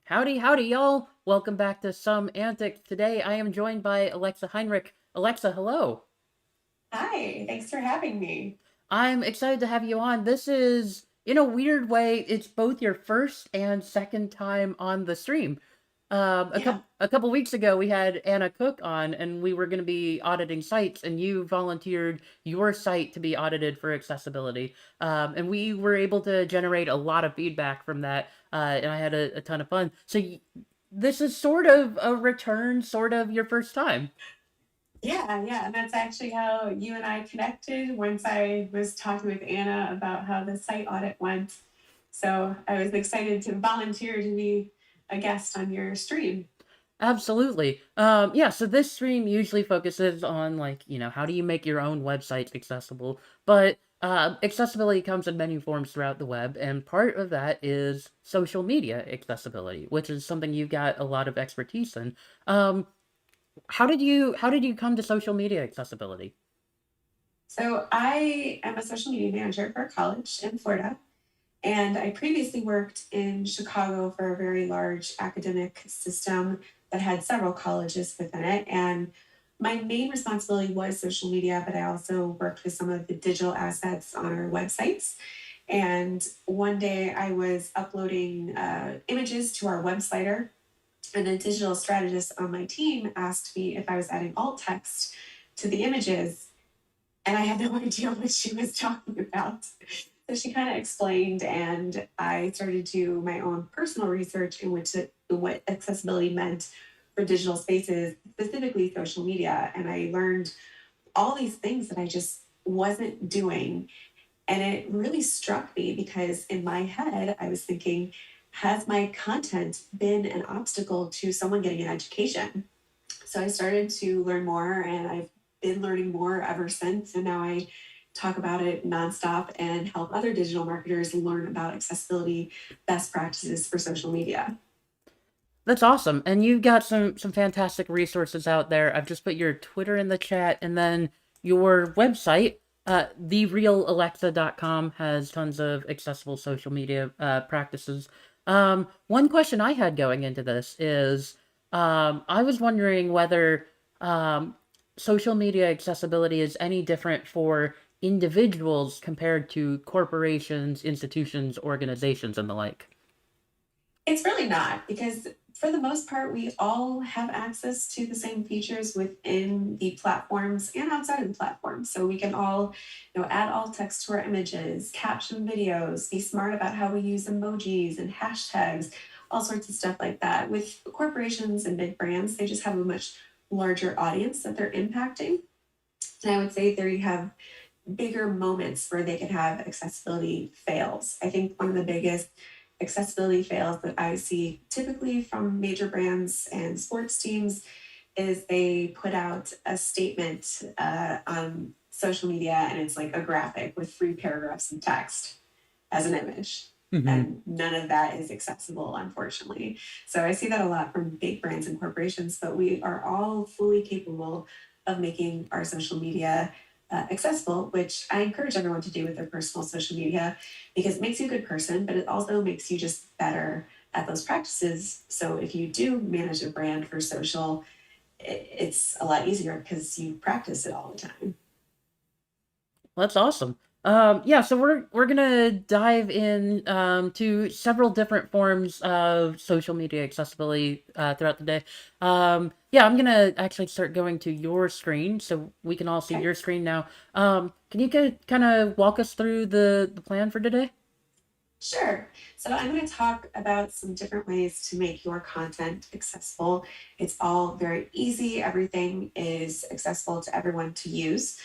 Howdy, howdy, y'all! Welcome back to Some Antics. Today I am joined by Alexa Heinrich. Alexa, hello! Hi, thanks for having me. I'm excited to have you on. This is, in a weird way, it's both your first and second time on the stream. Yeah. A couple weeks ago, we had Anna Cook on, and we were going to be auditing sites, and you volunteered your site to be audited for accessibility. And we were able to generate a lot of feedback from that, and I had a ton of fun. This is sort of a return, sort of your first time. Yeah. And that's actually how you and I connected once I was talking with Anna about how the site audit went. So I was excited to volunteer to be a guest on your stream. Absolutely. Yeah, so this stream usually focuses on, how do you make your own website accessible? But accessibility comes in many forms throughout the web, and part of that is social media accessibility, which is something you've got a lot of expertise in. Um, how did you come to social media accessibility? So I am a social media manager for a college in Florida. And I previously worked in Chicago for a very large academic system that had several colleges within it. And my main responsibility was social media, but I also worked with some of the digital assets on our websites. And one day I was uploading images to our websiter, and a digital strategist on my team asked me if I was adding alt text to the images, and I had no idea what she was talking about. So she kind of explained, and I started to do my own personal research in what accessibility meant for digital spaces, specifically social media. And I learned all these things that I just wasn't doing. And it really struck me because in my head, I was thinking, has my content been an obstacle to someone getting an education? So I started to learn more, and I've been learning more ever since. And now I talk about it nonstop and help other digital marketers learn about accessibility best practices for social media. That's awesome, and you've got some fantastic resources out there. I've just put your Twitter in the chat, and then your website, therealalexa.com, has tons of accessible social media practices. One question I had going into this is, I was wondering whether social media accessibility is any different for individuals compared to corporations, institutions, organizations, and the like. It's really not, because for the most part, we all have access to the same features within the platforms and outside of the platform. So we can all, add alt text to our images, caption videos, be smart about how we use emojis and hashtags, all sorts of stuff like that. With corporations and big brands, they just have a much larger audience that they're impacting. And I would say there you have bigger moments where they could have accessibility fails. I think one of the biggest accessibility fails that I see typically from major brands and sports teams is they put out a statement on social media, and it's like a graphic with 3 paragraphs of text as an image. And none of that is accessible, unfortunately. So I see that a lot from big brands and corporations, but we are all fully capable of making our social media accessible, which I encourage everyone to do with their personal social media because it makes you a good person, but it also makes you just better at those practices. So if you do manage a brand for social, it's a lot easier because you practice it all the time. That's awesome. Yeah, so we're gonna dive in to several different forms of social media accessibility throughout the day. Yeah, I'm gonna actually start going to your screen so we can all see Okay. your screen now. Can you kind of walk us through the plan for today? Sure. So I'm going to talk about some different ways to make your content accessible. It's all very easy. Everything is accessible to everyone to use.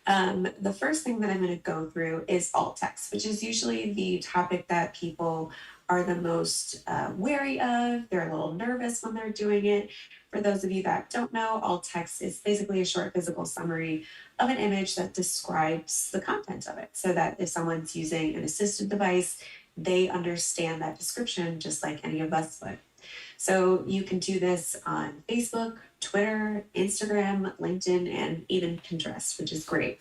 The first thing that I'm going to go through is alt text, which is usually the topic that people are the most wary of. They're a little nervous when they're doing it. For those of you that don't know, alt text is basically a short physical summary of an image that describes the content of it, so that if someone's using an assistive device, they understand that description just like any of us would. So you can do this on Facebook, Twitter, Instagram, LinkedIn, and even Pinterest, which is great.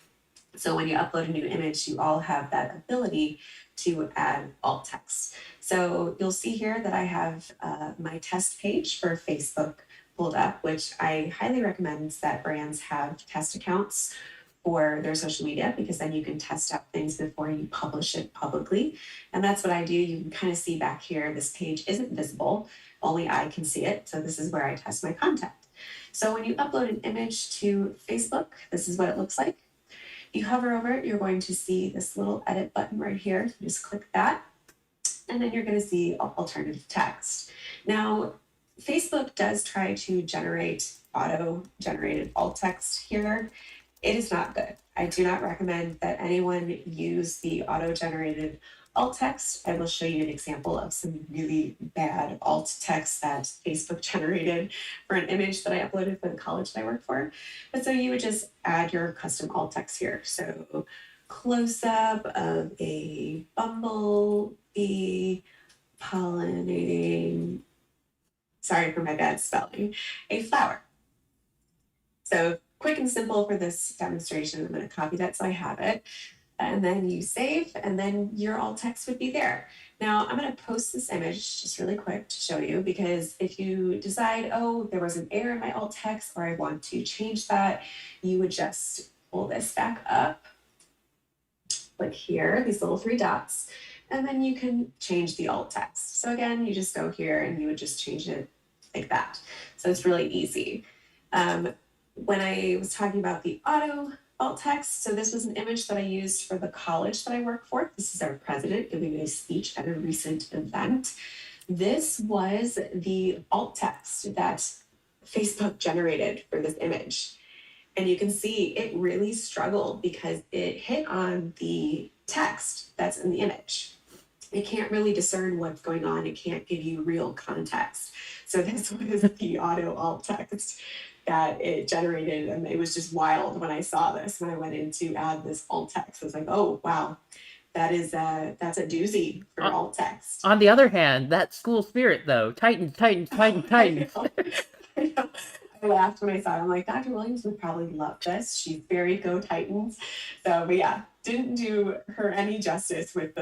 So when you upload a new image, you all have that ability to add alt text. So you'll see here that I have my test page for Facebook pulled up, which I highly recommend that brands have test accounts for their social media because then you can test out things before you publish it publicly. And that's what I do. You can kind of see back here, this page isn't visible, only I can see it. So this is where I test my content. So when you upload an image to Facebook, this is what it looks like. You hover over it, you're going to see this little edit button right here. So just click that, and then you're going to see alternative text. Now, Facebook does try to generate auto generated alt text here. It is not good. I do not recommend that anyone use the auto generated alt text. I will show you an example of some really bad alt text that Facebook generated for an image that I uploaded for the college that I work for. But so you would just add your custom alt text here. So close up of a bumblebee pollinating, sorry for my bad spelling, a flower. So quick and simple for this demonstration. I'm going to copy that so I have it. And then you save, and then your alt text would be there. Now I'm going to post this image just really quick to show you, because if you decide, oh, there was an error in my alt text, or I want to change that, you would just pull this back up, click here, these little three dots, and then you can change the alt text. So again, you just go here and you would just change it like that. So it's really easy. When I was talking about the auto alt text, so this was an image that I used for the college that I work for. This is our president giving a speech at a recent event. This was the alt text that Facebook generated for this image. And you can see it really struggled because it hit on the text that's in the image. It can't really discern what's going on. It can't give you real context. So this was the auto alt text that it generated. And it was just wild when I saw this, when I went in to add this alt text. I was like, oh, wow, that's a doozy for Uh, alt text. on the other hand, that school spirit, though, Titans, Titans, Titans, I Titans. know. I know. I laughed when I saw it. I'm like, Dr. Williams would probably love this. She's very go Titans. So, but yeah, didn't do her any justice with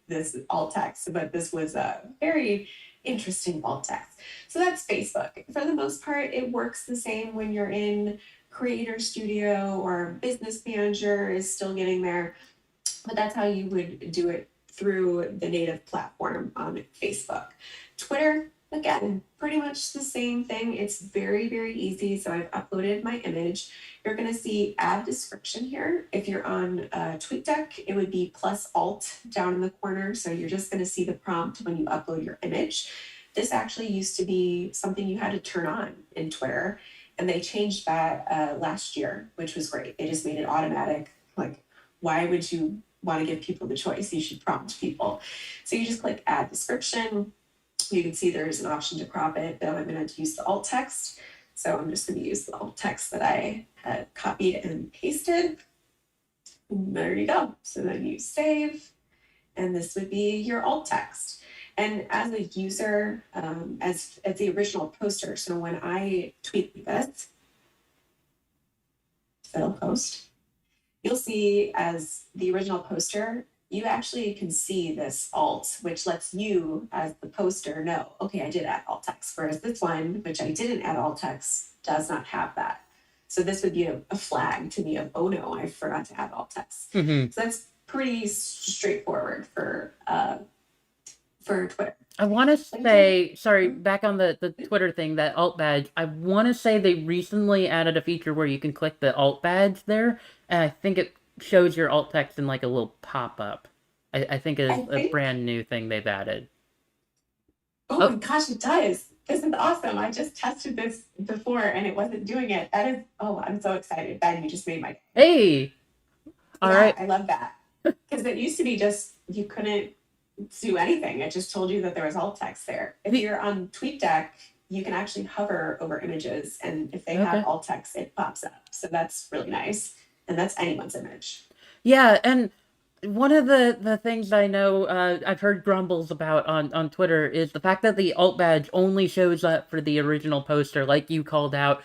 this alt text, but this was a very interesting alt text. So that's Facebook. For the most part, it works the same when you're in Creator Studio, or Business Manager is still getting there, but that's how you would do it through the native platform on Facebook. Twitter, again, pretty much the same thing. It's very, very easy. So I've uploaded my image. You're going to see add description here. If you're on TweetDeck, it would be plus alt down in the corner. So you're just going to see the prompt when you upload your image. This actually used to be something you had to turn on in Twitter, and they changed that last year, which was great. They just made it automatic. Like, why would you want to give people the choice? You should prompt people. So you just click add description. You can see there's an option to crop it, but I'm going to use the alt text. So I'm just going to use the alt text that I had copied and pasted. And there you go. So then you save, and this would be your alt text. And as a user, as the original poster, so when I tweet this, it'll post, you'll see as the original poster, you actually can see this alt, which lets you as the poster know, okay, I did add alt text. Whereas this one, which I didn't add alt text, does not have that. So this would be a flag to me of, oh no, I forgot to add alt text. Mm-hmm. So that's pretty straightforward for Twitter. I want to LinkedIn. say, sorry, back on the Twitter thing, that alt badge, I want to say they recently added a feature where you can click the alt badge there, and I think it shows your alt text in like a little pop-up. I think it I is a think, brand new thing they've added. oh my Oh, gosh, it does. This is awesome. I just tested this before and it wasn't doing it. That is, oh, I'm so excited. Ben, you just made my day. hey! Yeah, Alright. I love that. Because it used to be just, you couldn't do anything. It just told you that there was alt text there. If The, you're on TweetDeck, you can actually hover over images, and if they have okay. alt text, it pops up. So that's really nice. And that's anyone's image. Yeah, and one of the things I know I've heard grumbles about on Twitter is the fact that the alt badge only shows up for the original poster, like you called out.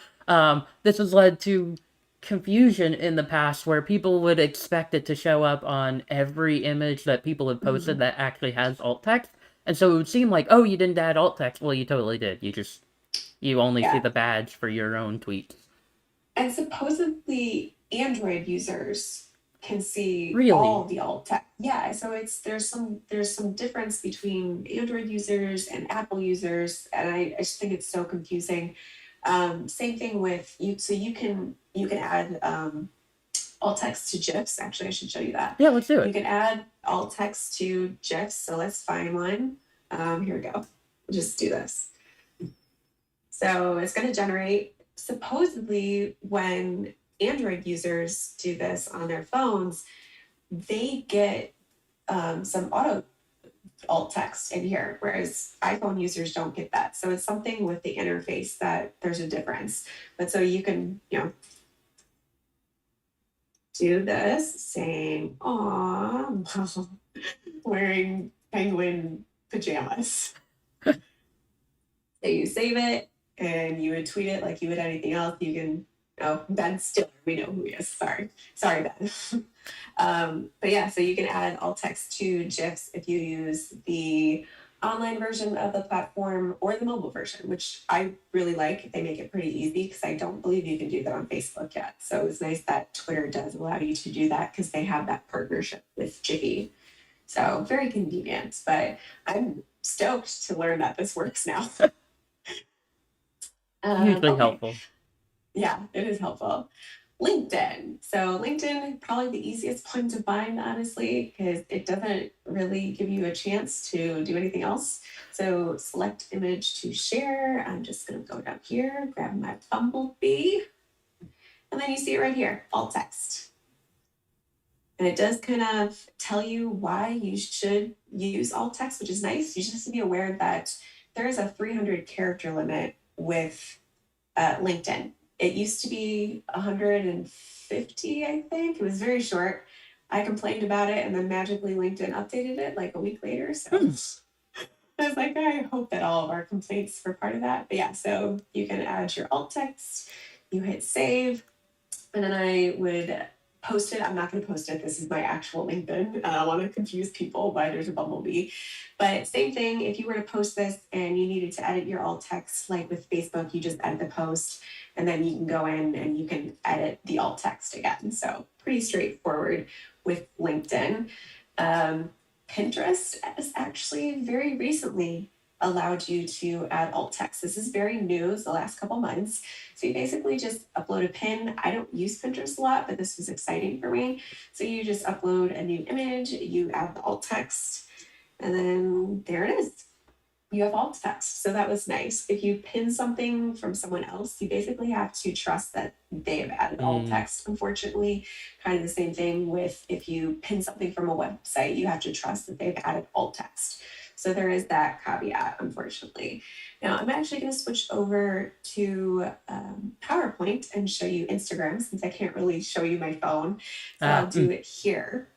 This has led to confusion in the past where people would expect it to show up on every image that people have posted Mhm. that actually has alt text. And so it would seem like, oh, you didn't add alt text. Well, you totally did. You only see Yeah. the badge for your own tweets. And supposedly Android users can see Really? all the alt text. Yeah, so it's there's some difference between Android users and Apple users, and I just think it's so confusing. Same thing with you. So you can add alt text to GIFs. Actually, I should show you that. Yeah, let's do You it. can add alt text to GIFs. So let's find one. Here we go. We'll just do this. So it's going to generate, supposedly, when Android users do this on their phones, they get some auto alt text in here, whereas iPhone users don't get that. So it's something with the interface that there's a difference. But so you can, do this saying, "Aw, wearing penguin pajamas." So you save it and you would tweet it like you would anything else. You can, oh, Ben Stiller, we know who he is. Sorry, Ben. But yeah, so you can add alt text to GIFs if you use the online version of the platform or the mobile version, which I really like. They make it pretty easy because I don't believe you can do that on Facebook yet. So it's nice that Twitter does allow you to do that because they have that partnership with Jiffy. So very convenient, but I'm stoked to learn that this works now. Hugely Okay. helpful. Yeah, it is helpful. LinkedIn. So LinkedIn, probably the easiest one to find, honestly, because it doesn't really give you a chance to do anything else. So select image to share. I'm just going to go down here, grab my bumblebee, and then you see it right here, alt text. And it does kind of tell you why you should use alt text, which is nice. You just have to be aware that there is a 300 character limit with LinkedIn. It used to be 150, I think. It was very short. I complained about it, and then magically LinkedIn updated it like a week later. So Hmm. I was like, I hope that all of our complaints were part of that. But yeah, so you can add your alt text, you hit save, and then I would post it. I'm not going to post it. This is my actual LinkedIn. I don't want to confuse people why there's a bumblebee. But same thing, if you were to post this and you needed to edit your alt text, like with Facebook, you just edit the post and then you can go in and you can edit the alt text again. So pretty straightforward with LinkedIn. Um, Pinterest has actually very recently allowed you to add alt text. This is very new, it's the last couple months. So you basically just upload a pin. I don't use Pinterest a lot, but this was exciting for me. So you just upload a new image, you add the alt text, and then there it is. You have alt text. So that was nice. If you pin something from someone else, you basically have to trust that they have added alt Mm. text. Unfortunately, kind of the same thing with if you pin something from a website, you have to trust that they've added alt text. So there is that caveat, unfortunately. Now, I'm actually going to switch over to PowerPoint and show you Instagram since I can't really show you my phone. So I'll Ah, do it here.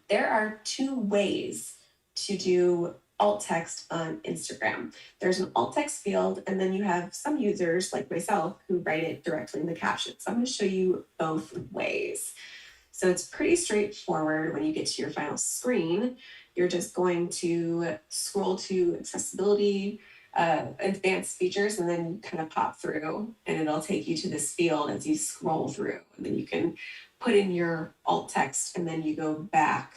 There are two ways to do alt text on Instagram. There's an alt text field, and then you have some users like myself who write it directly in the caption. So I'm going to show you both ways. So it's pretty straightforward. When you get to your final screen, you're just going to scroll to accessibility, advanced features, and then kind of pop through, and it'll take you to this field as you scroll through. And then you can put in your alt text, and then you go back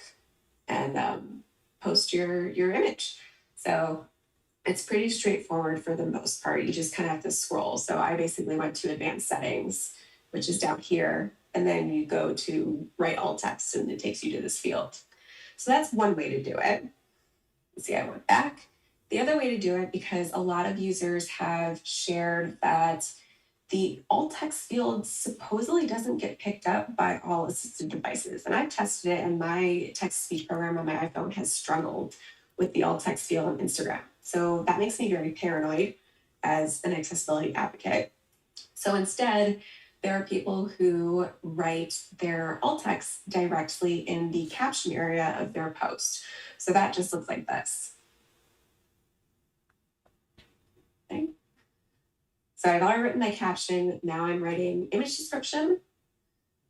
and post your image. So it's pretty straightforward for the most part. You just kind of have to scroll. So I basically went to advanced settings, which is down here, and then you go to write alt text and it takes you to this field. So that's one way to do it. See, I went back. The other way to do it, because a lot of users have shared that the alt text field supposedly doesn't get picked up by all assistive devices. And I've tested it, and my text speech program on my iPhone has struggled with the alt text field on Instagram. So that makes me very paranoid as an accessibility advocate. So instead, there are people who write their alt text directly in the caption area of their post. So that just looks like this. Okay. So I've already written my caption. Now I'm writing image description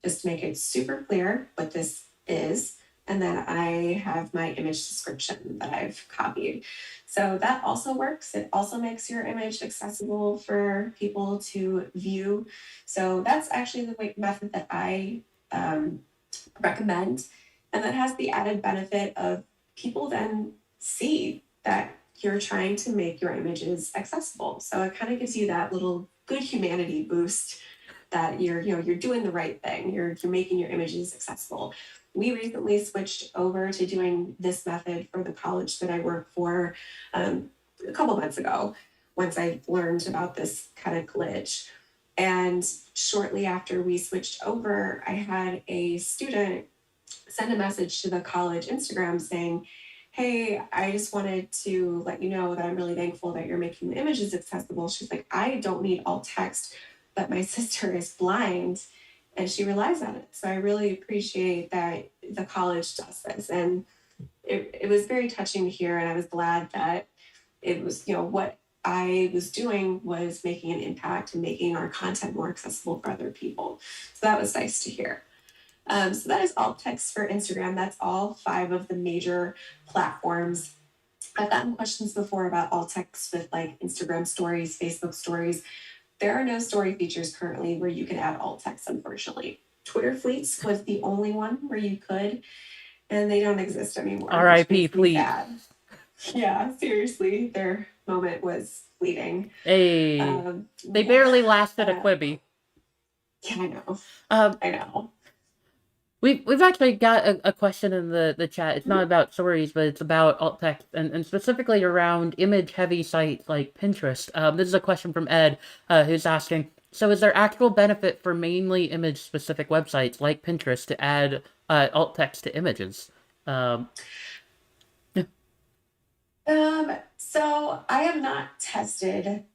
just to make it super clear what this is. and then I have my image description that I've copied. So that also works. It also makes your image accessible for people to view. So that's actually the method that I recommend. And that has the added benefit of people then see that you're trying to make your images accessible. So it kind of gives you that little good humanity boost that you're doing the right thing. You're making your images accessible. We recently switched over to doing this method for the college that I work for a couple months ago once I learned about this kind of glitch. And shortly after we switched over, I had a student send a message to the college Instagram saying, "Hey, I just wanted to let you know that I'm really thankful that you're making the images accessible." She's like, "I don't need alt text, but my sister is blind and she relies on it. So I really appreciate that the college does this." And it was very touching to hear. And I was glad that it was, what I was doing was making an impact and making our content more accessible for other people. So that was nice to hear. So that is alt text for Instagram. That's all 5 of the major platforms. I've gotten questions before about alt text with like Instagram stories, Facebook stories. There are no story features currently where you can add alt text, unfortunately. Twitter fleets was the only one where you could, and they don't exist anymore, which R.I.P. makes me Fleet. sad. Yeah, seriously, their moment was fleeting. Hey, they Yeah, barely lasted a uh, Quibi. yeah, I know. Um, I know. we've actually got a question in the chat. It's not Mhm. about stories, but it's about alt text and specifically around image heavy sites like Pinterest. This is a question from Ed, who's asking, so is there actual benefit for mainly image specific websites like Pinterest to add alt text to images? Um, So I have not tested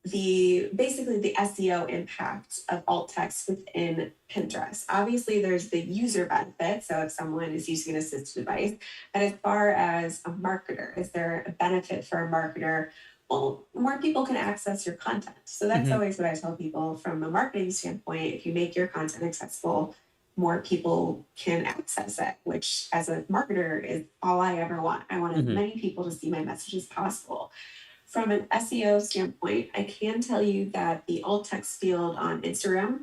the basically the SEO impact of alt text within Pinterest. Obviously, there's the user benefit. So if someone is using an assistive device, but as far as a marketer, is there a benefit for a marketer? Well, more people can access your content. So that's mhm, always what I tell people from a marketing standpoint. If you make your content accessible, more people can access it, which as a marketer is all I ever want. I want as mhm, many people to see my message as possible. From an SEO standpoint, I can tell you that the alt text field on Instagram,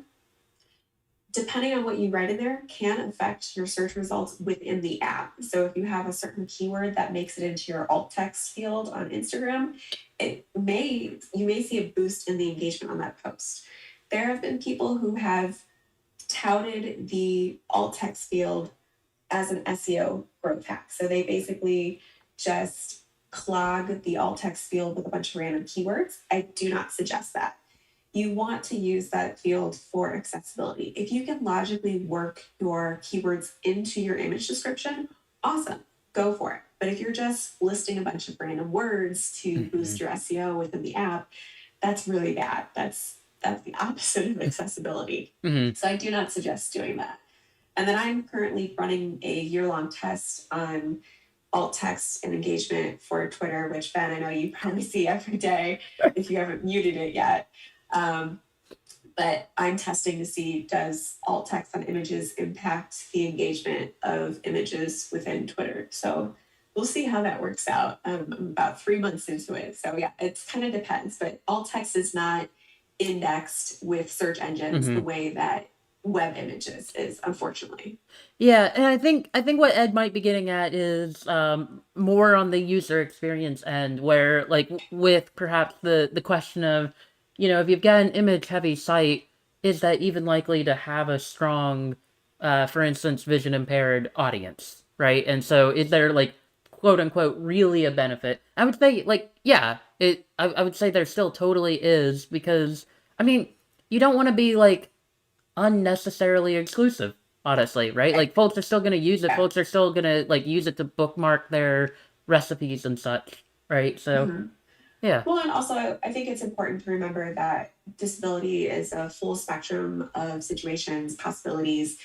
depending on what you write in there, can affect your search results within the app. So if you have a certain keyword that makes it into your alt text field on Instagram, you may see a boost in the engagement on that post. There have been people who have touted the alt text field as an SEO growth hack. So they basically just clog the alt text field with a bunch of random keywords. I do not suggest that. You want to use that field for accessibility. If you can logically work your keywords into your image description, awesome, go for it. But if you're just listing a bunch of random words to mhm, boost your SEO within the app, that's really bad. That's the opposite of accessibility. mhm. So I do not suggest doing that. And then I'm currently running a year-long test on alt text and engagement for Twitter, which Ben, I know you probably see every day if you haven't muted it yet. Um, but I'm testing to see, does alt text on images impact the engagement of images within Twitter? So we'll see how that works out. I'm about 3 months into it. So yeah, it kind of depends, but alt text is not indexed with search engines the Mhm. way that web images is, unfortunately. Yeah, and I think what Ed might be getting at is more on the user experience end, where like with perhaps the question of, if you've got an image heavy site, is that even likely to have a strong, for instance, vision impaired audience, right? And so is there like quote unquote really a benefit? I would say like yeah, I would say there still totally is because I mean you don't want to be like unnecessarily exclusive, honestly, right? Right. Like folks are still gonna use it. Yeah. Folks are still gonna like use it to bookmark their recipes and such, right? So Mhm. yeah. Well, and also, I think it's important to remember that disability is a full spectrum of situations, possibilities.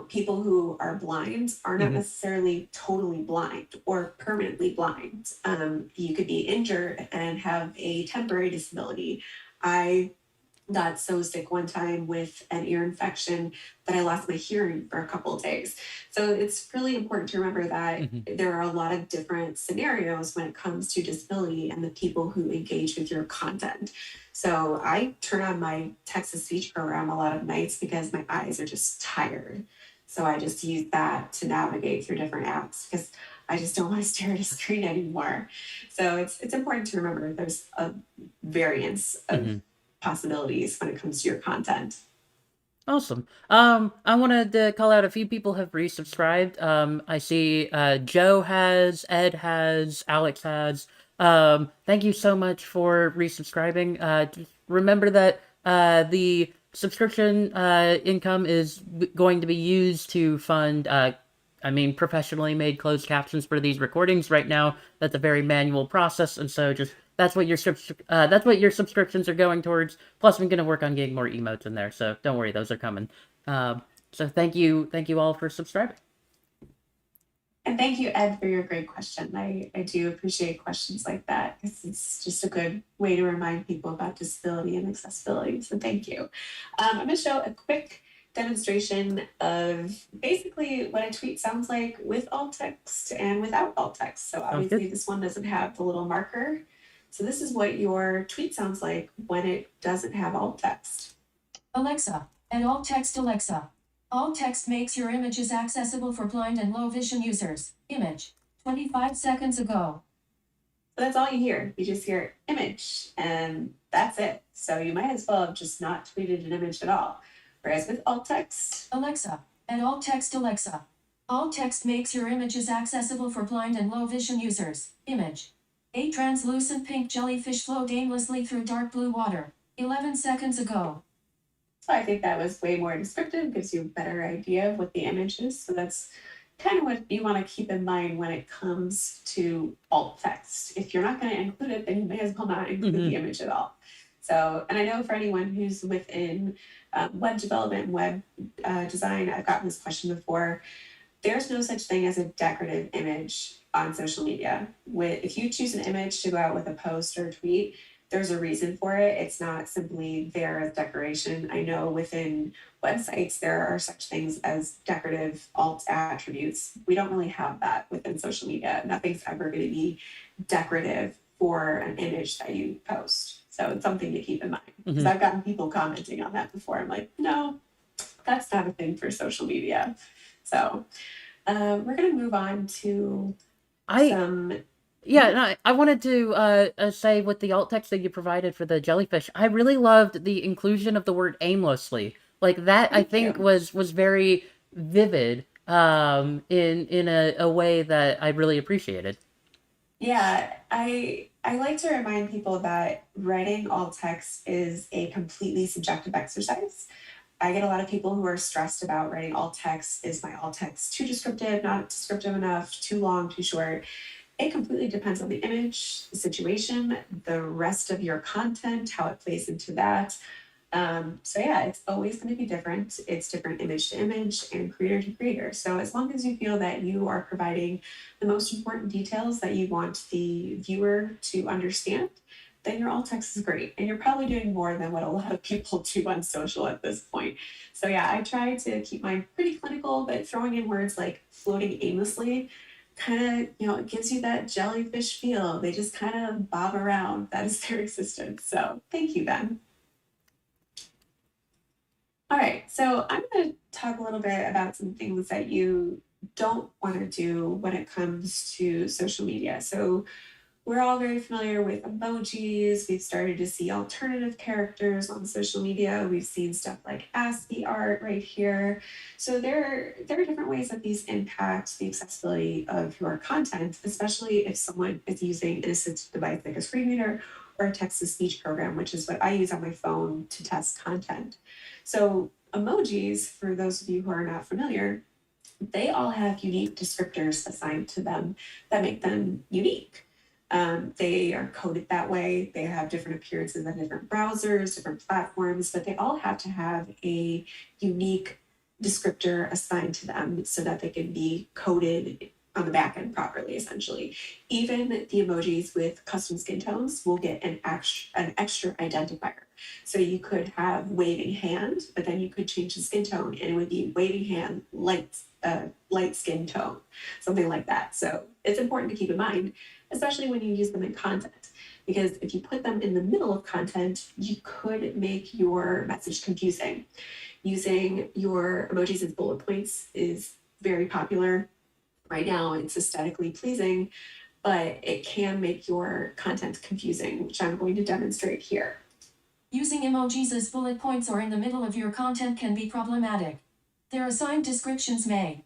People who are blind are not Hmm. necessarily totally blind or permanently blind. You could be injured and have a temporary disability. I got so sick one time with an ear infection that I lost my hearing for a couple of days. So it's really important to remember that Mhm. there are a lot of different scenarios when it comes to disability and the people who engage with your content. So I turn on my text to speech program a lot of nights because my eyes are just tired. So I just use that to navigate through different apps because I just don't want to stare at a screen anymore. So it's important to remember there's a variance of Mhm. possibilities when it comes to your content. Awesome. I wanted to call out a few people have resubscribed. I see Joe has, Ed has, Alex has. Thank you so much for resubscribing. Just remember that the subscription income is going to be used to fund professionally made closed captions for these recordings. Right now, that's a very manual process, and so just that's what your subscriptions are going towards. Plus, I'm gonna work on getting more emotes in there, so don't worry, those are coming. So thank you all for subscribing. And thank you, Ed, for your great question. I do appreciate questions like that because it's just a good way to remind people about disability and accessibility. So thank you. I'm going to show a quick demonstration of basically what a tweet sounds like with alt text and without alt text. So Sounds good. obviously this one doesn't have the little marker. So this is what your tweet sounds like when it doesn't have alt text. Alexa, and alt text Alexa. Alt text makes your images accessible for blind and low vision users. Image. 25 seconds ago. So that's all you hear. You just hear image, and that's it. So you might as well have just not tweeted an image at all. Whereas with alt text, Alexa, and alt text Alexa. Alt text makes your images accessible for blind and low vision users. Image. A translucent pink jellyfish flowed aimlessly through dark blue water. 11 seconds ago. So I think that was way more descriptive, gives you a better idea of what the image is. So that's kind of what you want to keep in mind when it comes to alt text. If you're not going to include it, then you may as well not include the Mm-hmm. image at all. So, and I know for anyone who's within web development and web design, I've gotten this question before. There's no such thing as a decorative image on social media. If you choose an image to go out with a post or a tweet, there's a reason for it. It's not simply there as decoration. I know within websites there are such things as decorative alt attributes. We don't really have that within social media. Nothing's ever going to be decorative for an image that you post. So it's something to keep in mind because Mm-hmm. I've gotten people commenting on that before. I'm like, no, that's not a thing for social media. So we're going to move on to I some. Yeah, and I wanted to say with the alt text that you provided for the jellyfish, I really loved the inclusion of the word aimlessly. Like that, I Thank think you. was very vivid in a way that I really appreciated. Yeah, I like to remind people that writing alt text is a completely subjective exercise. I get a lot of people who are stressed about writing alt text. Is my alt text too descriptive, not descriptive enough, too long, too short? It completely depends on the image, the situation, the rest of your content, how it plays into that. So yeah, it's always going to be different. It's different image to image and creator to creator. So as long as you feel that you are providing the most important details that you want the viewer to understand, then your alt text is great. And you're probably doing more than what a lot of people do on social at this point. So yeah, I try to keep mine pretty clinical, but throwing in words like floating aimlessly kind of, it gives you that jellyfish feel. They just kind of bob around. That is their existence. So thank you, Ben. All right, so I'm going to talk a little bit about some things that you don't want to do when it comes to social media. So, we're all very familiar with emojis. We've started to see alternative characters on social media. We've seen stuff like ASCII art right here. So there are different ways that these impact the accessibility of your content, especially if someone is using an assistive device like a screen reader or a text-to-speech program, which is what I use on my phone to test content. So emojis, for those of you who are not familiar, they all have unique descriptors assigned to them that make them unique. They are coded that way. They have different appearances on different browsers, different platforms, but they all have to have a unique descriptor assigned to them so that they can be coded on the back end properly, essentially. Even the emojis with custom skin tones will get an extra identifier. So you could have waving hand, but then you could change the skin tone and it would be waving hand, light skin tone, something like that. So it's important to keep in mind, especially when you use them in content, because if you put them in the middle of content, you could make your message confusing. Using your emojis as bullet points is very popular right now. It's aesthetically pleasing, but it can make your content confusing, which I'm going to demonstrate here. Using emojis as bullet points or in the middle of your content can be problematic. Their assigned descriptions may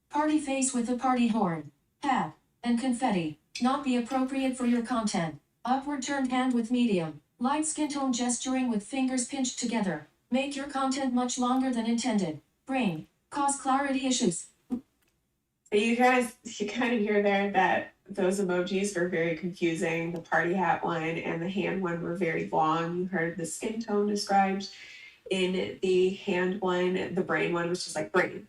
party face with a party horn, hat, and confetti not be appropriate for your content. Upward turned hand with medium, light skin tone gesturing with fingers pinched together. Make your content much longer than intended. Brain, cause clarity issues. So you kind of hear there that those emojis were very confusing. The party hat one and the hand one were very long. You heard the skin tone described in the hand one. The brain one was just like brain,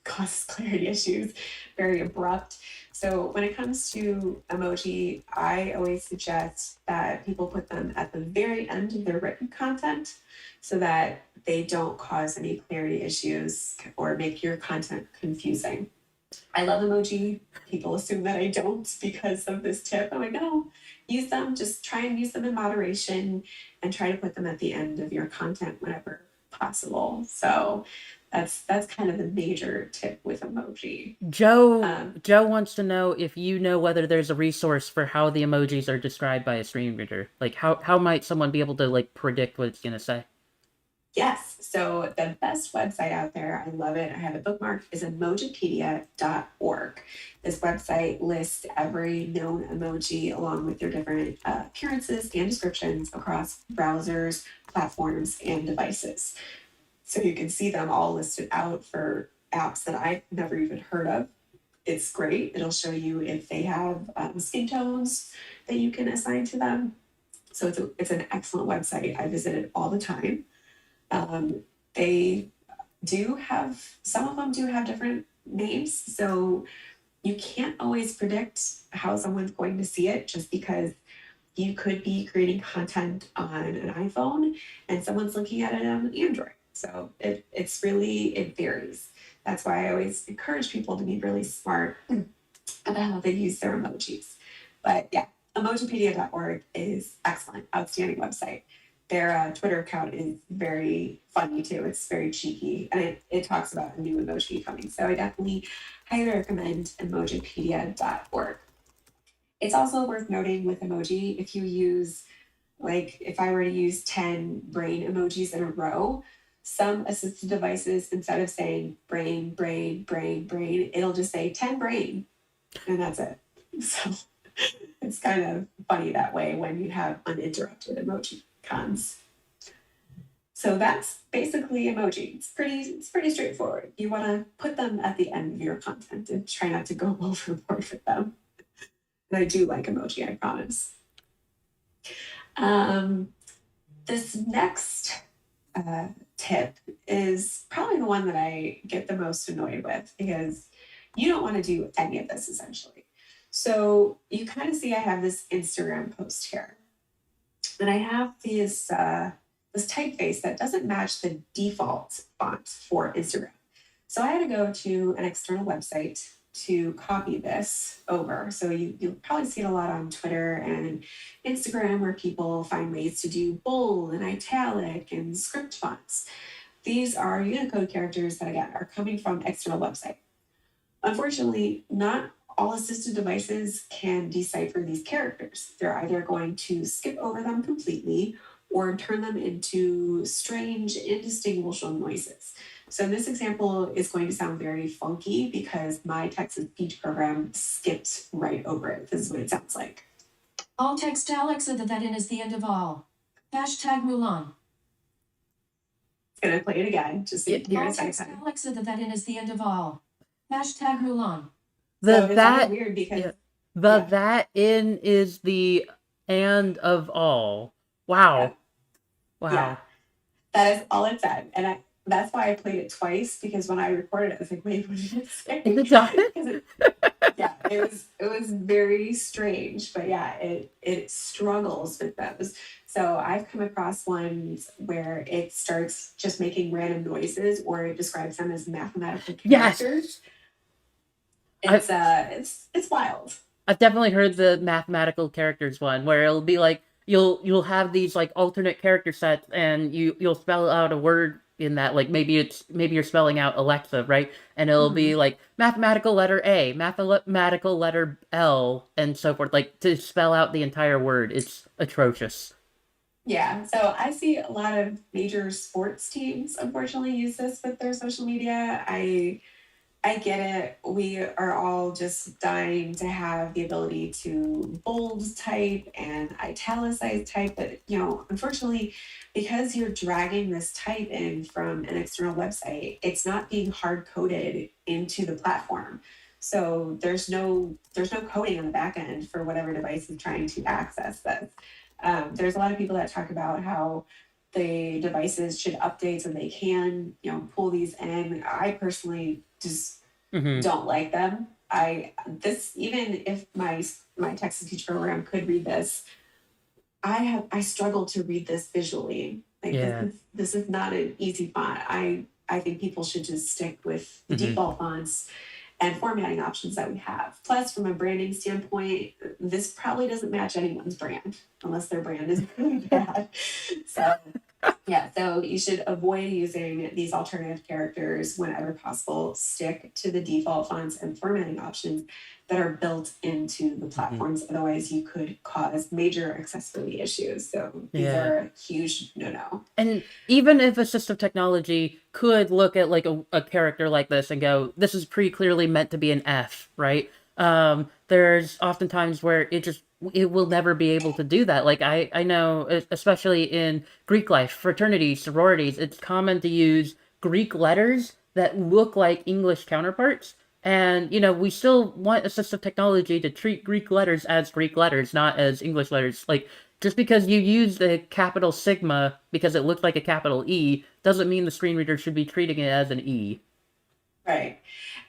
causes clarity issues, very abrupt. So when it comes to emoji, I always suggest that people put them at the very end of their written content so that they don't cause any clarity issues or make your content confusing. I love emoji. People assume that I don't because of this tip. I'm like, no, use them. Just try and use them in moderation and try to put them at the end of your content whenever possible. So that's kind of the major tip with emoji. Joe wants to know if you know whether there's a resource for how the emojis are described by a screen reader. Like how might someone be able to like predict what it's gonna say? Yes. So the best website out there, I love it. I have it bookmarked, is emojipedia.org. This website lists every known emoji along with their different appearances and descriptions across browsers, platforms, and devices. So you can see them all listed out for apps that I've never even heard of. It's great. It'll show you if they have skin tones that you can assign to them. So it's an excellent website. I visit it all the time. They do have, some of them do have different names. So you can't always predict how someone's going to see it just because you could be creating content on an iPhone and someone's looking at it on an Android. So it varies. That's why I always encourage people to be really smart about how they use their emojis. But yeah, emojipedia.org is excellent, outstanding website. Their Twitter account is very funny too. It's very cheeky and it talks about a new emoji coming. So I definitely highly recommend emojipedia.org. It's also worth noting with emoji, if you use, like, if I were to use 10 brain emojis in a row, some assistive devices, instead of saying brain, brain, brain, brain, it'll just say 10 brain, and that's it. So it's kind of funny that way when you have uninterrupted emoji cons. So that's basically emoji. It's pretty straightforward. You want to put them at the end of your content and try not to go overboard with them. And I do like emoji, I promise. This next tip is probably the one that I get the most annoyed with because you don't want to do any of this essentially. So you kind of see I have this Instagram post here, and I have this typeface that doesn't match the default font for Instagram. So I had to go to an external website to copy this over. So you'll probably see it a lot on Twitter and Instagram where people find ways to do bold and italic and script fonts. These are Unicode characters that, again, are coming from external website. Unfortunately, not all assisted devices can decipher these characters. They're either going to skip over them completely or turn them into strange, indistinguishable noises. So this example is going to sound very funky because my text to speech program skipped right over it. This is what it sounds like. All text Alexa that in is the end of all. Hashtag Mulan. It's gonna play it again, just so you can hear it a All second text time. Alexa that in is the end of all. Hashtag Mulan. So The it sounded that weird because yeah, the that in is the and of all. yeah, Wow. yeah, Wow. that is all it said. And that's why I played it twice because when I recorded it, I was like, wait, what did it say? In the dot. Because yeah, it was very strange, but yeah, it struggles with those. So I've come across ones where it starts just making random noises or it describes them as mathematical Yes, characters. I It's wild. I've definitely heard the mathematical characters one where it'll be like you'll have these like alternate character sets and you'll spell out a word in that, like maybe you're spelling out Alexa, right? And it'll be Mhm. like mathematical letter A, mathematical letter L, and so forth, like to spell out the entire word. It's atrocious. Yeah, so I see a lot of major sports teams unfortunately use this with their social media. I get it. We are all just dying to have the ability to bold type and italicize type, but unfortunately, because you're dragging this type in from an external website, it's not being hard coded into the platform. So there's no coding on the back end for whatever device is trying to access this. There's a lot of people that talk about how the devices should update so they can, pull these in. I personally just Hmm. don't like them. Even if my text to speech program could read this, I struggle to read this visually. Like Yeah. this is not an easy font. I think people should just stick with the Hmm. default fonts and formatting options that we have. Plus, from a branding standpoint, this probably doesn't match anyone's brand unless their brand is really bad. So yeah, so you should avoid using these alternative characters whenever possible. Stick to the default fonts and formatting options that are built into the Hmm. platforms. Otherwise, you could cause major accessibility issues. So these Yeah. are a huge no-no. And even if assistive technology could look at like a character like this and go, this is pretty clearly meant to be an F, right? There's oftentimes where it will never be able to do that. Like I know, especially in Greek life, fraternities, sororities, it's common to use Greek letters that look like English counterparts. And, we still want assistive technology to treat Greek letters as Greek letters, not as English letters. Like, just because you use the capital sigma because it looks like a capital E doesn't mean the screen reader should be treating it as an E. Right.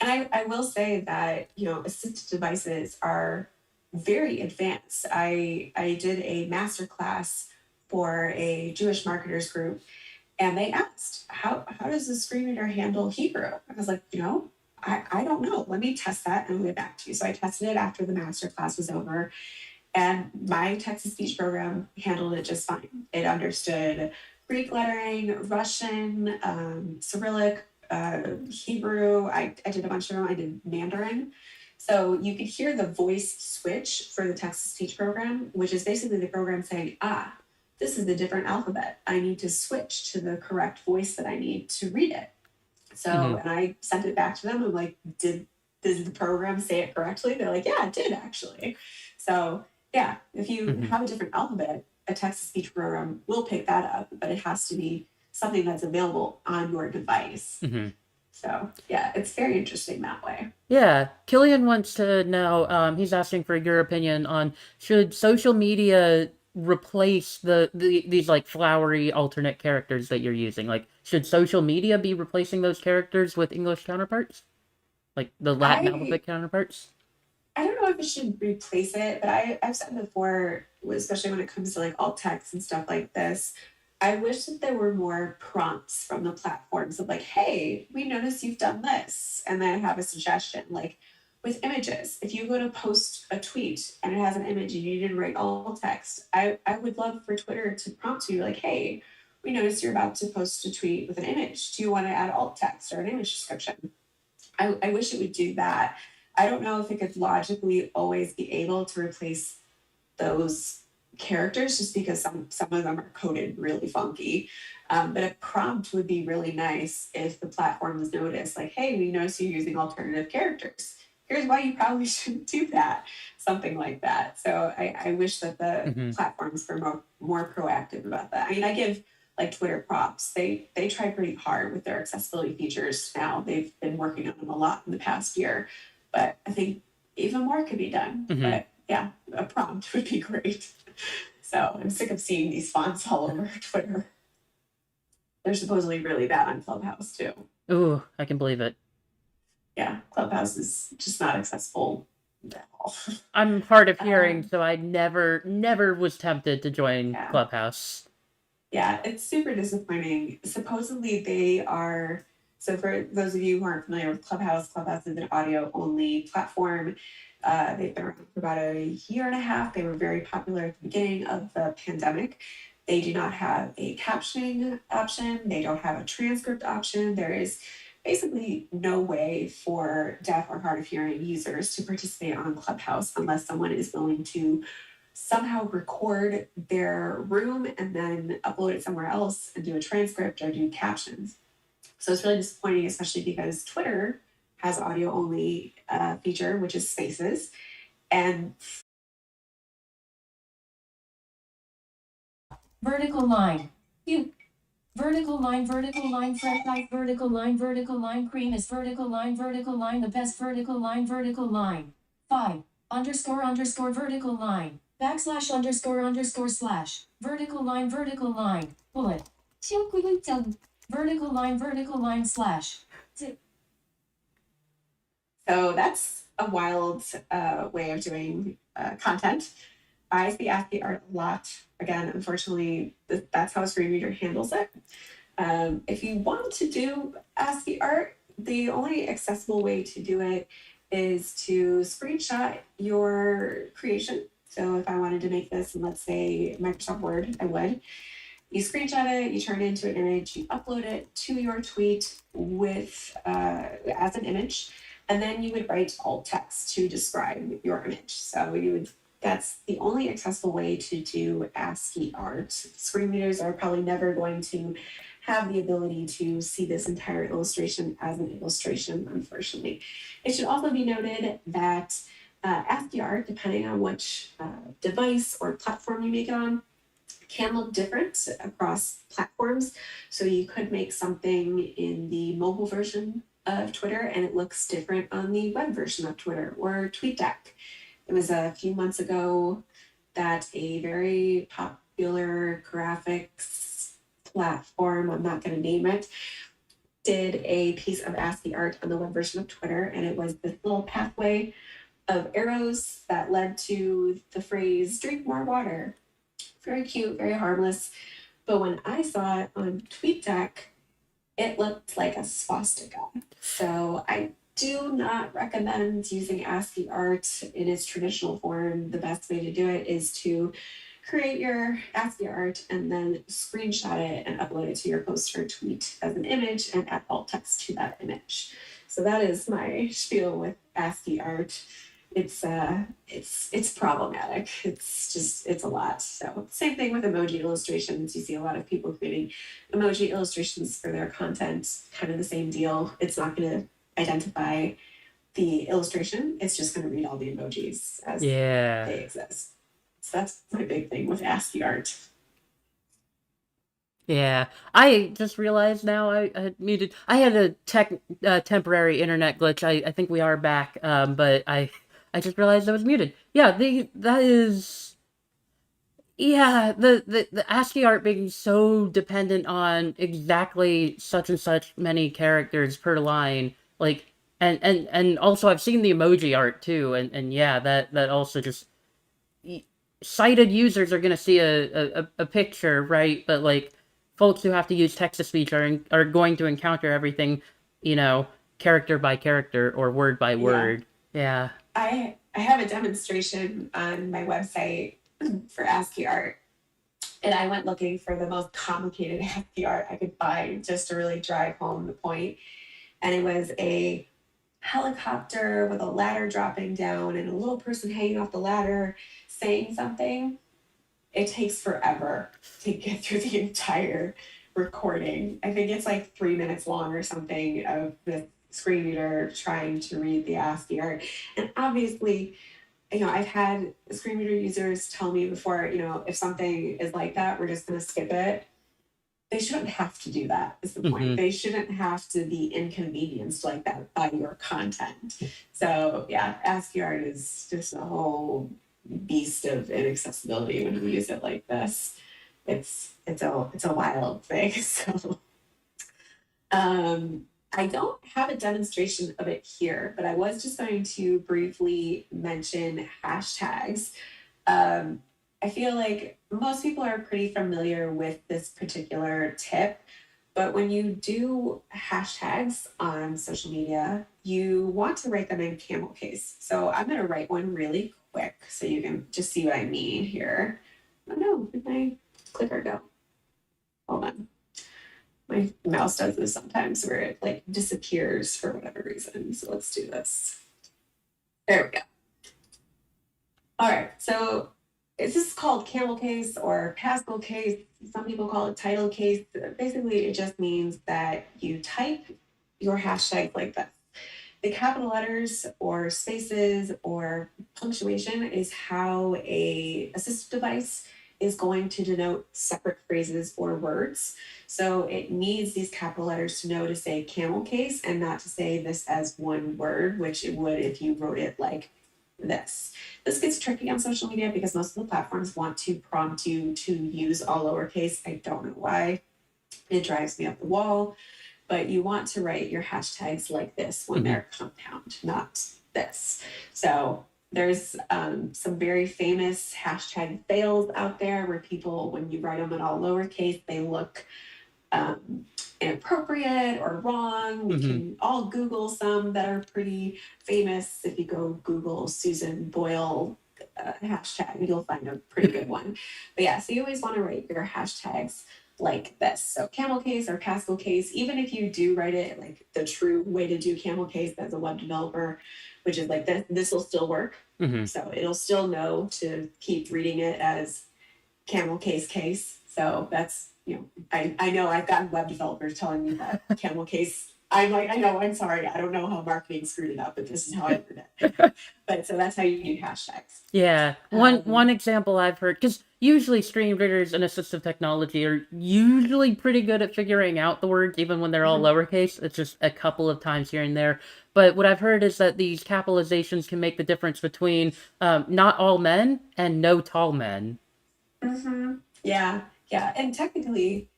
And I will say that, assistive devices are very advanced. I did a master class for a Jewish marketers group. And they asked, how does the screen reader handle Hebrew? I was like, I don't know. Let me test that and I'll get back to you. So I tested it after the master class was over, and my text to speech program handled it just fine. It understood Greek lettering, Russian, Cyrillic, Hebrew. I did a bunch of them. I did Mandarin. So you could hear the voice switch for the text to speech program, which is basically the program saying, this is a different alphabet. I need to switch to the correct voice that I need to read it. So, Hmm. and I sent it back to them. I'm like, did the program say it correctly? They're like, yeah, it did actually. So, yeah, if you Hmm. have a different alphabet, a text to speech program will pick that up, but it has to be something that's available on your device. Hmm. So, yeah, it's very interesting that way. Yeah, Killian wants to know. He's asking for your opinion on should social media replace these like flowery alternate characters that you're using? Like, should social media be replacing those characters with English counterparts, like the Latin I alphabet counterparts? I don't know if it should replace it, but I've said before, especially when it comes to like alt text and stuff like this, I wish that there were more prompts from the platforms of like, hey, we notice you've done this. And then have a suggestion. Like with images, if you go to post a tweet and it has an image and you didn't write alt text, I would love for Twitter to prompt you like, hey, we noticed you're about to post a tweet with an image. Do you want to add alt text or an image description? I wish it would do that. I don't know if it could logically always be able to replace those characters just because some of them are coded really funky. But a prompt would be really nice if the platforms notice, like, hey, we notice you're using alternative characters. Here's why you probably shouldn't do that. Something like that. So I wish that the Hmm. platforms were more proactive about that. I mean, I give like Twitter props. They try pretty hard with their accessibility features now. They've been working on them a lot in the past year, but I think even more could be done. Hmm. But yeah, a prompt would be great. So I'm sick of seeing these fonts all over Twitter. They're supposedly really bad on Clubhouse too. Ooh, I can believe it. Yeah, Clubhouse is just not accessible No. I'm hard of hearing, Um, so I never was tempted to join yeah. Clubhouse. Yeah, it's super disappointing. Supposedly they are, so for those of you who aren't familiar with Clubhouse, Clubhouse is an audio only platform. They've been around for about a year and a half. They were very popular at the beginning of the pandemic. They do not have a captioning option. They don't have a transcript option. There is basically no way for deaf or hard of hearing users to participate on Clubhouse unless someone is willing to somehow record their room and then upload it somewhere else and do a transcript or do captions. So it's really disappointing, especially because Twitter has audio only feature, which is Spaces, and Vertical line. You. Vertical line, fret light, vertical line, cream is vertical line, the best vertical line. 5. Underscore, vertical line. Backslash underscore slash. Vertical line, bullet. Vertical line slash. so that's a wild way of doing content. I see ASCII art a lot. Again, unfortunately, that's how a screen reader handles it. If you want to do ASCII art, the only accessible way to do it is to screenshot your creation. So if I wanted to make this in, let's say, Microsoft Word, I would. You screenshot it, you turn it into an image, you upload it to your tweet with as an image, and then you would write alt text to describe your image. So you would that's the only accessible way to do ASCII art. Screen readers are probably never going to have the ability to see this entire illustration as an illustration, unfortunately. It should also be noted that ASCII art, depending on which device or platform you make it on, can look different across platforms. So you could make something in the mobile version of Twitter and it looks different on the web version of Twitter or TweetDeck. It was a few months ago that a very popular graphics platform, I'm not going to name it, did a piece of ASCII art on the web version of Twitter, and it was this little pathway of arrows that led to the phrase "drink more water." Very cute, very harmless. But when I saw it on TweetDeck, it looked like a swastika. So I do not recommend using ASCII art in its traditional form. The best way to do it is to create your ASCII art and then screenshot it and upload it to your post or tweet as an image and add alt text to that image. So that is my spiel with ASCII art. It's problematic. It's a lot. So same thing with emoji illustrations. You see a lot of people creating emoji illustrations for their content, kind of the same deal. It's not going to identify the illustration. It's just going to read all the emojis as Yeah. they exist. So that's my big thing with ASCII art. Yeah, I just realized now I had muted. I had a temporary internet glitch. I think we are back. But I just realized I was muted. Yeah, that is yeah the ASCII art being so dependent on exactly such and such many characters per line, like and also I've seen the emoji art too, and yeah that also just sighted users are gonna see a picture, right? But like folks who have to use text to speech are going to encounter everything, you know, character by character or word by Yeah. word. Yeah. I have a demonstration on my website for ASCII art. And I went looking for the most complicated ASCII art I could find just to really drive home the point. And it was a helicopter with a ladder dropping down and a little person hanging off the ladder saying something. It takes forever to get through the entire recording. I think it's like 3 minutes long or something of the screen reader trying to read the ASCII art. And obviously, I've had screen reader users tell me before, if something is like that, we're just going to skip it. They shouldn't have to do that, is the point. Mm-hmm. They shouldn't have to be inconvenienced like that by your content. So, yeah, ASCII art is just a whole beast of inaccessibility when you use it like this. It's a wild thing. So, I don't have a demonstration of it here, but I was just going to briefly mention hashtags. Um, I feel like most people are pretty familiar with this particular tip, but when you do hashtags on social media, you want to write them in camel case. So I'm going to write one really quick so you can just see what I mean here. Oh no, did my clicker go? Hold on. My mouse does this sometimes where it like disappears for whatever reason. So let's do this. There we go. All right, so this is called camel case or Pascal case. Some people call it title case. Basically, it just means that you type your hashtag like this. The capital letters or spaces or punctuation is how a assistive device is going to denote separate phrases or words. So it needs these capital letters to know to say camel case and not to say this as one word, which it would if you wrote it like this. This gets tricky on social media because most of the platforms want to prompt you to use all lowercase. I don't know why. It drives me up the wall, but you want to write your hashtags like this when they're compound, not this. So there's some very famous hashtag fails out there where people, when you write them in all lowercase, they look inappropriate or wrong. We can all Google some that are pretty famous. If you go Google Susan Boyle hashtag, you'll find a pretty good one. But yeah, so you always want to write your hashtags like this. So camel case or Pascal case, even if you do write it like the true way to do camel case as a web developer, which is like this will still work. So it'll still know to keep reading it as camel case. So that's, I know I've gotten web developers telling me that camel case. I'm like, I know, I'm sorry. I don't know how marketing screwed it up, but this is how I learned it. But so that's how you do hashtags. Yeah, one example I've heard, because usually screen readers and assistive technology are usually pretty good at figuring out the words, even when they're all lowercase. It's just a couple of times here and there. But what I've heard is that these capitalizations can make the difference between not all men and no tall men. Yeah, yeah. And technically,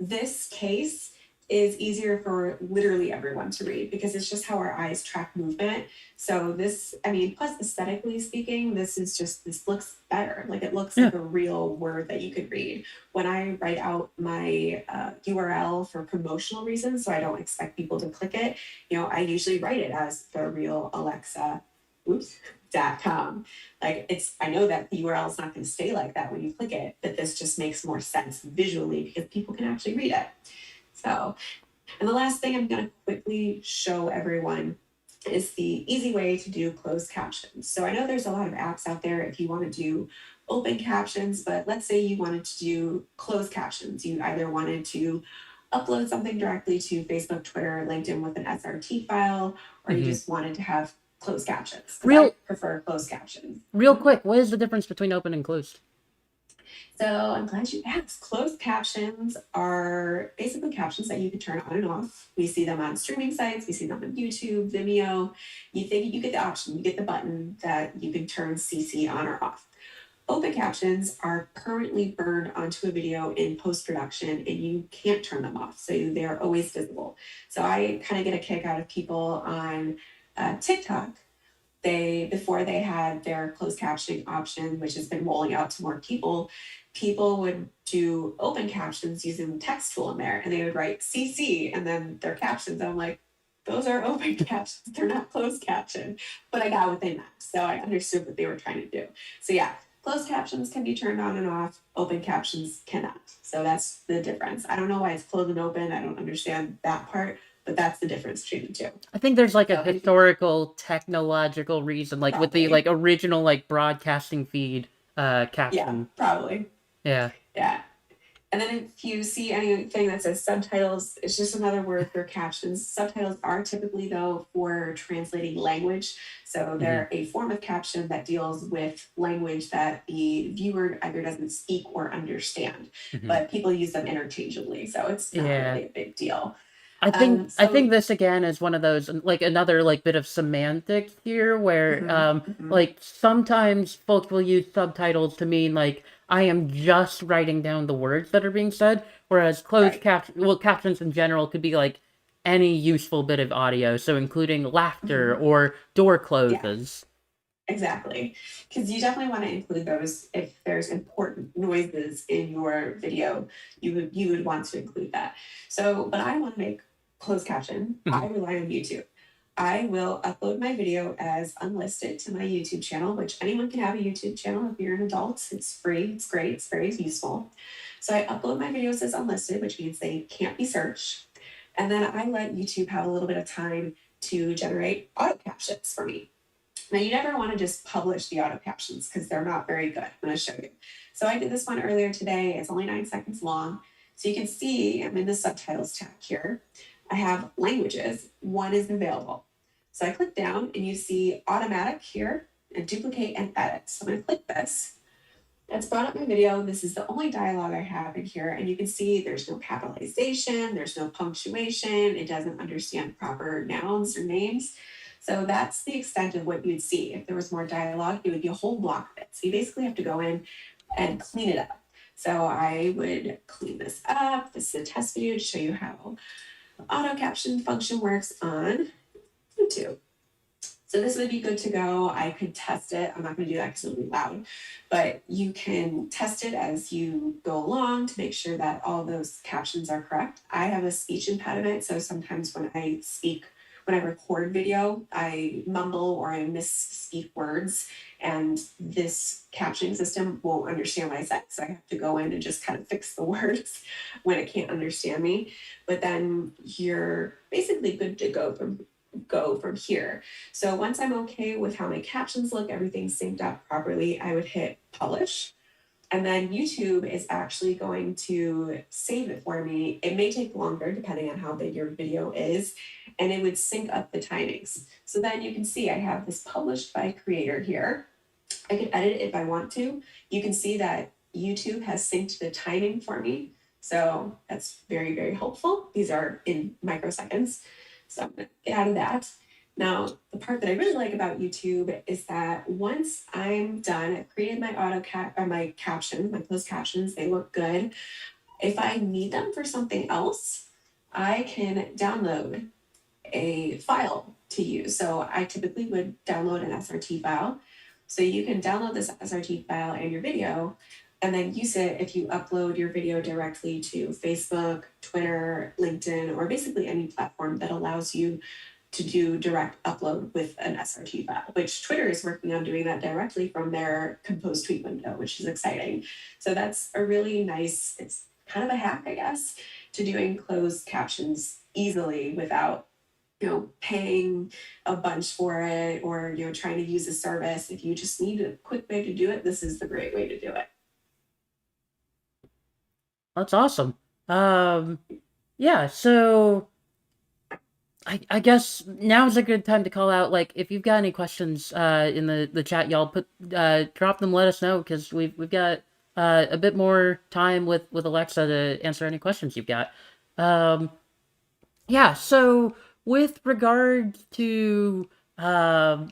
this case is easier for literally everyone to read because it's just how our eyes track movement. So this, I mean, plus aesthetically speaking, this looks better. Like it looks like a real word that you could read. When I write out my URL for promotional reasons, so I don't expect people to click it, I usually write it as the real Alexa, .com. Like I know that the URL is not going to stay like that when you click it, but this just makes more sense visually because people can actually read it. So, and the last thing I'm going to quickly show everyone is the easy way to do closed captions. So I know there's a lot of apps out there if you want to do open captions, but let's say you wanted to do closed captions. You either wanted to upload something directly to Facebook, Twitter, LinkedIn with an SRT file, or you just wanted to have closed captions. I prefer closed captions. Real quick, what is the difference between open and closed? So I'm glad you asked. Closed captions are basically captions that you can turn on and off. We see them on streaming sites. We see them on YouTube, Vimeo. You get the option, you get the button that you can turn CC on or off. Open captions are permanently burned onto a video in post-production and you can't turn them off. So they're always visible. So I kind of get a kick out of people on TikTok. Before they had their closed captioning option, which has been rolling out to more people would do open captions using the text tool in there and they would write CC and then their captions. I'm like, those are open captions, they're not closed caption. But I got what they meant. So I understood what they were trying to do. So yeah, closed captions can be turned on and off, open captions cannot. So that's the difference. I don't know why it's closed and open. I don't understand that part, but that's the difference between the two. I think there's like a historical, technological reason, like with the like original like broadcasting feed caption. Yeah, probably. Yeah. Yeah. And then if you see anything that says subtitles, it's just another word for captions. Subtitles are typically, though, for translating language. So they're a form of caption that deals with language that the viewer either doesn't speak or understand. But people use them interchangeably, so it's not really a big deal. I think this again is one of those like another like bit of semantics here where like sometimes folks will use subtitles to mean like I am just writing down the words that are being said, whereas closed captions in general could be like any useful bit of audio, so including laughter Mhm. or door Yeah. closes. Exactly, because you definitely want to include those if there's important noises in your video. You would want to include that. So, but I want to make closed caption. I Mhm. rely on YouTube. I will upload my video as unlisted to my YouTube channel, which anyone can have a YouTube channel if you're an adult. It's free. It's great. It's very useful. So I upload my videos as unlisted, which means they can't be searched. And then I let YouTube have a little bit of time to generate auto captions for me. Now, you never want to just publish the auto captions because they're not very good. I'm going to show you. So I did this one earlier today. It's only 9 seconds long. So you can see I'm in the subtitles tab here. I have languages. One is available. So I click down and you see automatic here and duplicate and edit. So I'm going to click this. That's brought up my video. This is the only dialogue I have in here. And you can see there's no capitalization, there's no punctuation, it doesn't understand proper nouns or names. So that's the extent of what you'd see. If there was more dialogue, it would be a whole block of it. So you basically have to go in and clean it up. So I would clean this up. This is a test video to show you how the auto caption function works on YouTube. So this would be good to go. I could test it. I'm not going to do that because it'll be loud, but you can test it as you go along to make sure that all those captions are correct. I have a speech impediment, so sometimes when I speak, when I record video, I mumble or I misspeak words, and this captioning system won't understand what I said. So I have to go in and just kind of fix the words when it can't understand me. But then you're basically good to go from here. So once I'm okay with how my captions look, everything's synced up properly, I would hit publish. And then YouTube is actually going to save it for me. It may take longer depending on how big your video is, and it would sync up the timings. So then you can see I have this published by creator here. I can edit it if I want to. You can see that YouTube has synced the timing for me. So that's very, very helpful. These are in microseconds. So I'm gonna get out of that. Now, the part that I really like about YouTube is that once I'm done, I've created my my caption, my closed captions, they look good. If I need them for something else, I can download a file to use. So I typically would download an SRT file. So you can download this SRT file and your video and then use it if you upload your video directly to Facebook, Twitter, LinkedIn, or basically any platform that allows you to do direct upload with an SRT file, which Twitter is working on doing that directly from their composed tweet window, which is exciting. So that's a really nice, it's kind of a hack, I guess, to doing closed captions easily without paying a bunch for it or, trying to use a service. If you just need a quick way to do it, this is the great way to do it. That's awesome. Um, yeah, so I guess now's a good time to call out, like, if you've got any questions in the chat, y'all drop them, let us know, because we've got a bit more time with Alexa to answer any questions you've got. Um, yeah, so with regard to I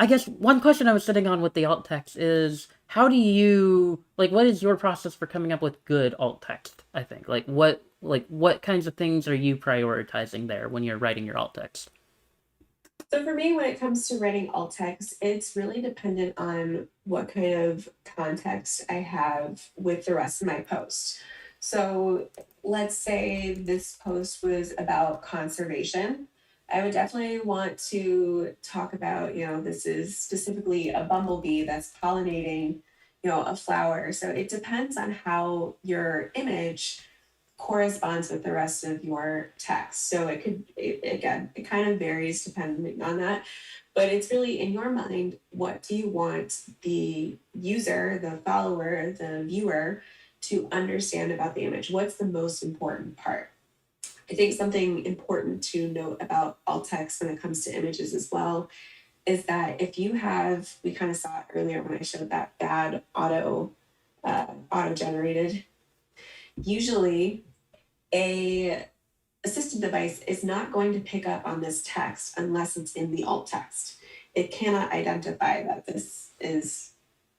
guess one question I was sitting on with the alt text is how do you what is your process for coming up with good alt text? I think what kinds of things are you prioritizing there when you're writing your alt text? So for me, when it comes to writing alt text, it's really dependent on what kind of context I have with the rest of my post. So let's say this post was about conservation. I would definitely want to talk about, this is specifically a bumblebee that's pollinating, a flower. So it depends on how your image corresponds with the rest of your text. So again, it kind of varies depending on that. But it's really in your mind, what do you want the user, the follower, the viewer to understand about the image? What's the most important part? I think something important to note about alt text when it comes to images as well is that if you have, we kind of saw it earlier when I showed that bad auto generated, usually a assistive device is not going to pick up on this text unless it's in the alt text. It cannot identify that this is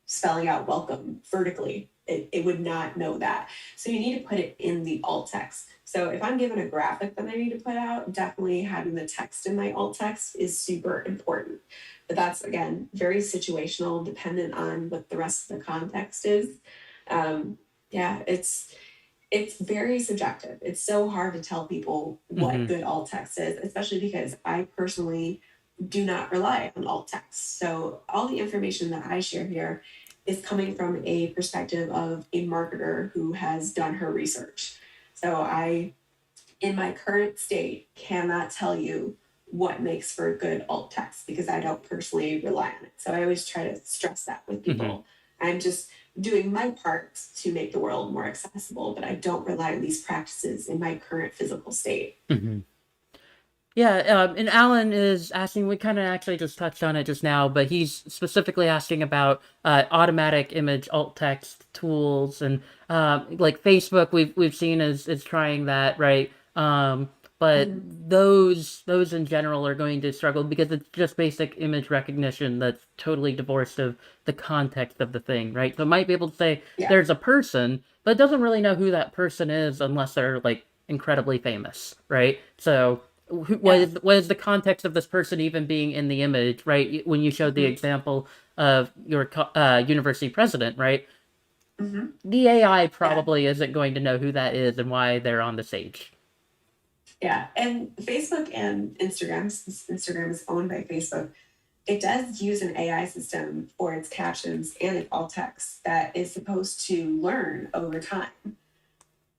spelling out welcome vertically it would not know that. So you need to put it in the alt text. So if I'm given a graphic that I need to put out, definitely having the text in my alt text is super important. But that's again very situational, dependent on what the rest of the context is. Um, yeah, it's very subjective. It's so hard to tell people what Hmm. good alt text is, especially because I personally do not rely on alt text. So all the information that I share here is coming from a perspective of a marketer who has done her research. So I, in my current state, cannot tell you what makes for good alt text because I don't personally rely on it. So I always try to stress that with Hmm. people. I'm just doing my part to make the world more accessible, but I don't rely on these practices in my current physical state. Hmm. Yeah, and Alan is asking, we kind of actually just touched on it just now, but he's specifically asking about automatic image alt text tools and like Facebook we've seen is trying that, right? But Mhm. those in general are going to struggle because it's just basic image recognition that's totally divorced of the context of the thing, right? So it might be able to say Yeah. there's a person, but it doesn't really know who that person is unless they're like incredibly famous, right? So Yeah. what is the context of this person even being in the image, right? When you showed the Hmm. example of your university president, right? Hmm. The AI Yeah. probably isn't going to know who that is and why they're on the stage. Yeah. And Facebook and Instagram, since Instagram is owned by Facebook, it does use an AI system for its captions and its alt text that is supposed to learn over time.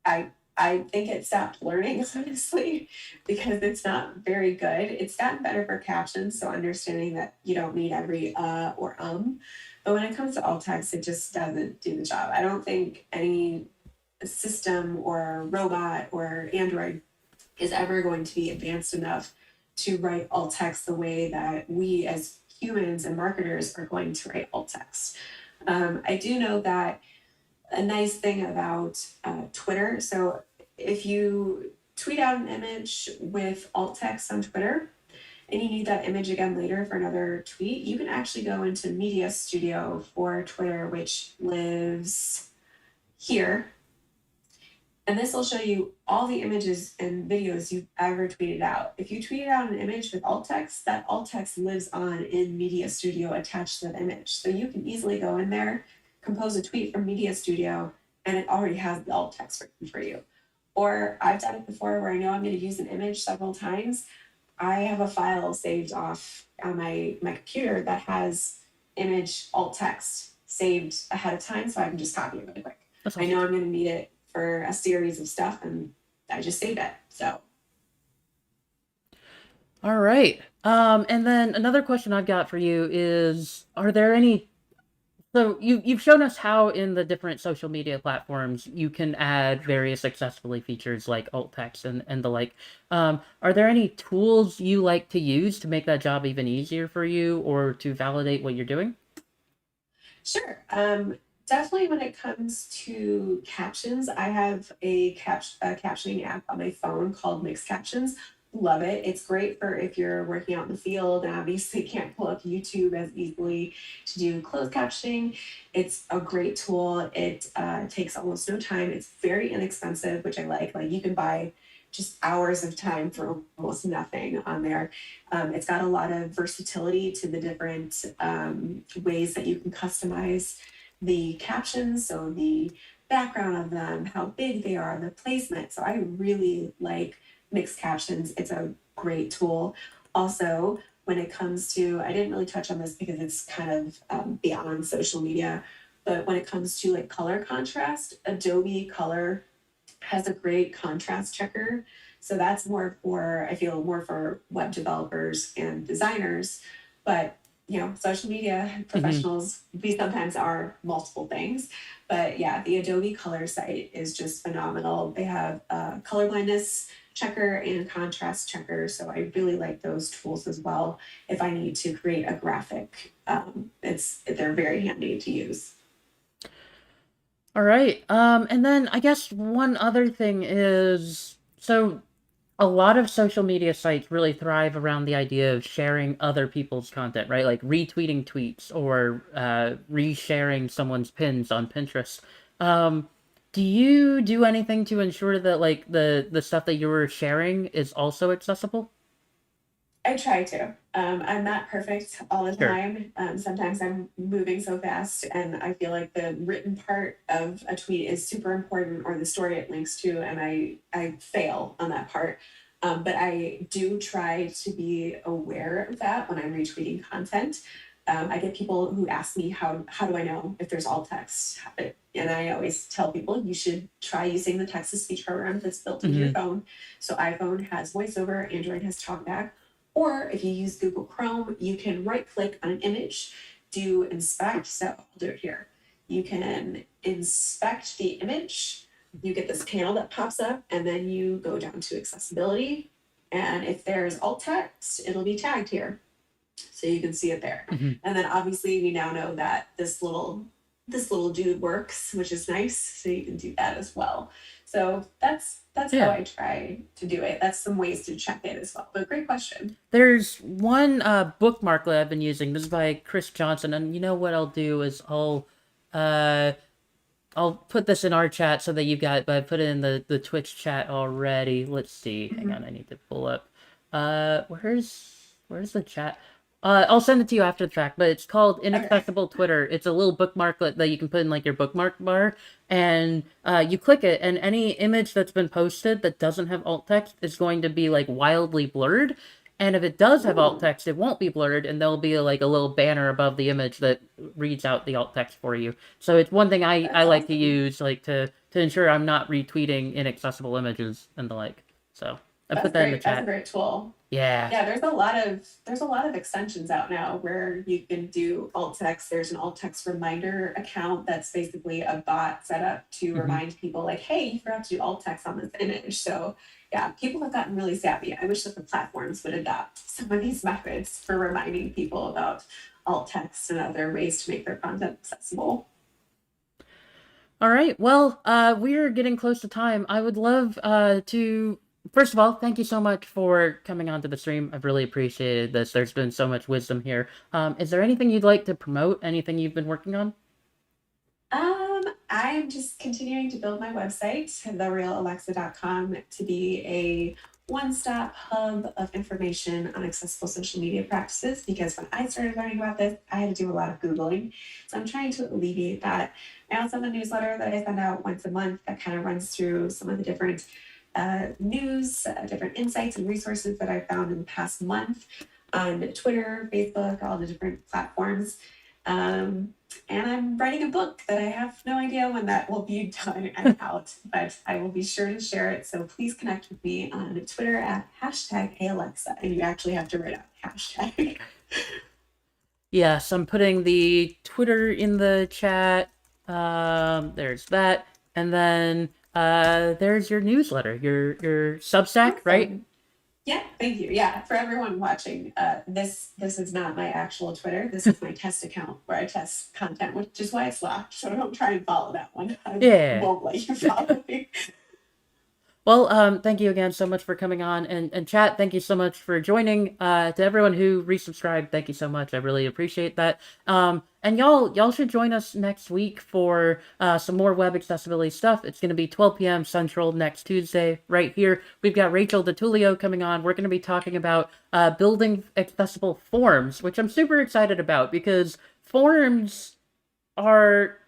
I I think it stopped learning honestly because it's not very good. It's gotten better for captions, so understanding that you don't need every or but when it comes to alt text, it just doesn't do the job. I don't think any system or robot or Android is ever going to be advanced enough to write alt text the way that we as humans and marketers are going to write alt text. I do know that a nice thing about Twitter. So if you tweet out an image with alt text on Twitter and you need that image again later for another tweet, you can actually go into Media Studio for Twitter, which lives here. And this will show you all the images and videos you've ever tweeted out. If you tweeted out an image with alt text, that alt text lives on in Media Studio attached to that image. So you can easily go in there, compose a tweet from Media Studio, and it already has the alt text written for you. Or I've done it before where I know I'm going to use an image several times. I have a file saved off on my computer that has image alt text saved ahead of time, so I can just copy it really quick. That's I awesome. know I'm going to need it for a series of stuff, and I just saved it. So All right. And then another question I've got for you is, are there any so you've shown us how in the different social media platforms you can add various accessibility features like alt text and the like. Are there any tools you like to use to make that job even easier for you or to validate what you're doing? sure. Definitely when it comes to captions, I have a captioning app on my phone called Mixed Captions. Love it. It's great for if you're working out in the field and obviously can't pull up YouTube as easily to do closed captioning. It's a great tool. It takes almost no time. It's very inexpensive, which I like. Like you can buy just hours of time for almost nothing on there. It's got a lot of versatility to the different ways that you can customize the captions, so the background of them, how big they are, the placement. So I really like mixed captions. It's a great tool. Also, when it comes to, I didn't really touch on this because it's kind of beyond social media, but when it comes to like color contrast, Adobe Color has a great contrast checker. So that's more for, I feel, more for web developers and designers. But, you know, social media Hmm. professionals, we sometimes are multiple things. But yeah, the Adobe Color site is just phenomenal. They have a color blindness checker and contrast checker. So I really like those tools as well. If I need to create a graphic, they're very handy to use. All right. And then I guess one other thing is so a lot of social media sites really thrive around the idea of sharing other people's content, right? Like retweeting tweets or resharing someone's pins on Pinterest. Do you do anything to ensure that like the stuff that you were sharing is also accessible? I try to. I'm not perfect all the Sure. time. Sometimes I'm moving so fast, and I feel like the written part of a tweet is super important, or the story it links to, and I fail on that part. But I do try to be aware of that when I'm retweeting content. I get people who ask me how do I know if there's alt text, and I always tell people you should try using the text to speech program that's built into your Mm-hmm. phone. So iPhone has VoiceOver, Android has TalkBack, or if you use Google Chrome, you can right click on an image, do inspect. So I'll do it here. You can inspect the image. You get this panel that pops up, and then you go down to accessibility. And if there's alt text, it'll be tagged here. So you can see it there. Mm-hmm. And then obviously we now know that this little dude works, which is nice. So you can do that as well. So that's how Yeah. I try to do it. That's some ways to check it as well. But great question. There's one bookmark that I've been using. This is by Chris Johnson, and you know what I'll do is uh I'll put this in our chat so that you got it, but I put it in the Twitch chat already. Let's see. Hang Mhm. on, I need to pull up. Where's the chat? I'll send it to you after the fact, but it's called Okay. Inaccessible Twitter. It's a little bookmark that you can put in like your bookmark bar, and you click it, and any image that's been posted that doesn't have alt text is going to be like wildly blurred. And if it does have alt Ooh, text, it won't be blurred, and there'll be like a little banner above the image that reads out the alt text for you. So it's one thing I that's like to awesome. use like to ensure I'm not retweeting inaccessible images and the like. So I put That's that in the great. That's a chat. great tool. Yeah. Yeah, there's a lot of extensions out now where you can do alt text. There's an alt text reminder account that's basically a bot set up to Hmm. remind people like, hey, you forgot to do alt text on this image. So yeah, people have gotten really savvy. I wish that the platforms would adopt some of these methods for reminding people about alt text and other ways to make their content accessible. All right. Well, we're getting close to time. I would love to first of all, thank you so much for coming onto the stream. I've really appreciated this. There's been so much wisdom here. Is there anything you'd like to promote? Anything you've been working on? I'm just continuing to build my website, therealalexa.com, to be a one-stop hub of information on accessible social media practices. Because when I started learning about this, I had to do a lot of Googling. So I'm trying to alleviate that. I also have a newsletter that I send out once a month that kind of runs through some of the different news, different insights and resources that I found in the past month on Twitter, Facebook, all the different platforms. Um, and I'm writing a book that I have no idea when that will be done and out, but I will be sure to share it. So please connect with me on Twitter at hashtag #HeyAlexa. And you actually have to write out hashtag. Yes, I'm putting the Twitter in the chat. There's that, and then there's your newsletter, your Substack, right? Awesome. Yeah, thank you. Yeah, for everyone watching, this is not my actual Twitter. This is my test account where I test content, which is why it's locked. So don't try and follow that one. I Yeah. won't let you follow me. Well, thank you again so much for coming on, and chat, thank you so much for joining. To everyone who resubscribed, thank you so much. I really appreciate that. And y'all should join us next week for some more web accessibility stuff. It's going to be 12 p.m. Central next Tuesday, right here. We've got Rachel DeTulio coming on. We're going to be talking about building accessible forms, which I'm super excited about because forms are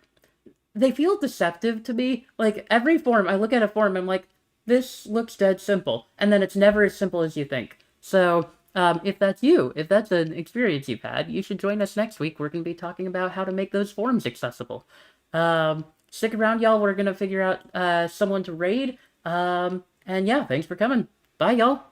they feel deceptive to me. Like every form, I look at a form, I'm like, this looks dead simple, and then it's never as simple as you think. So, if that's you, if that's an experience you've had, you should join us next week. We're going to be talking about how to make those forms accessible. Stick around, y'all. We're going to figure out someone to raid. And yeah, thanks for coming. Bye, y'all.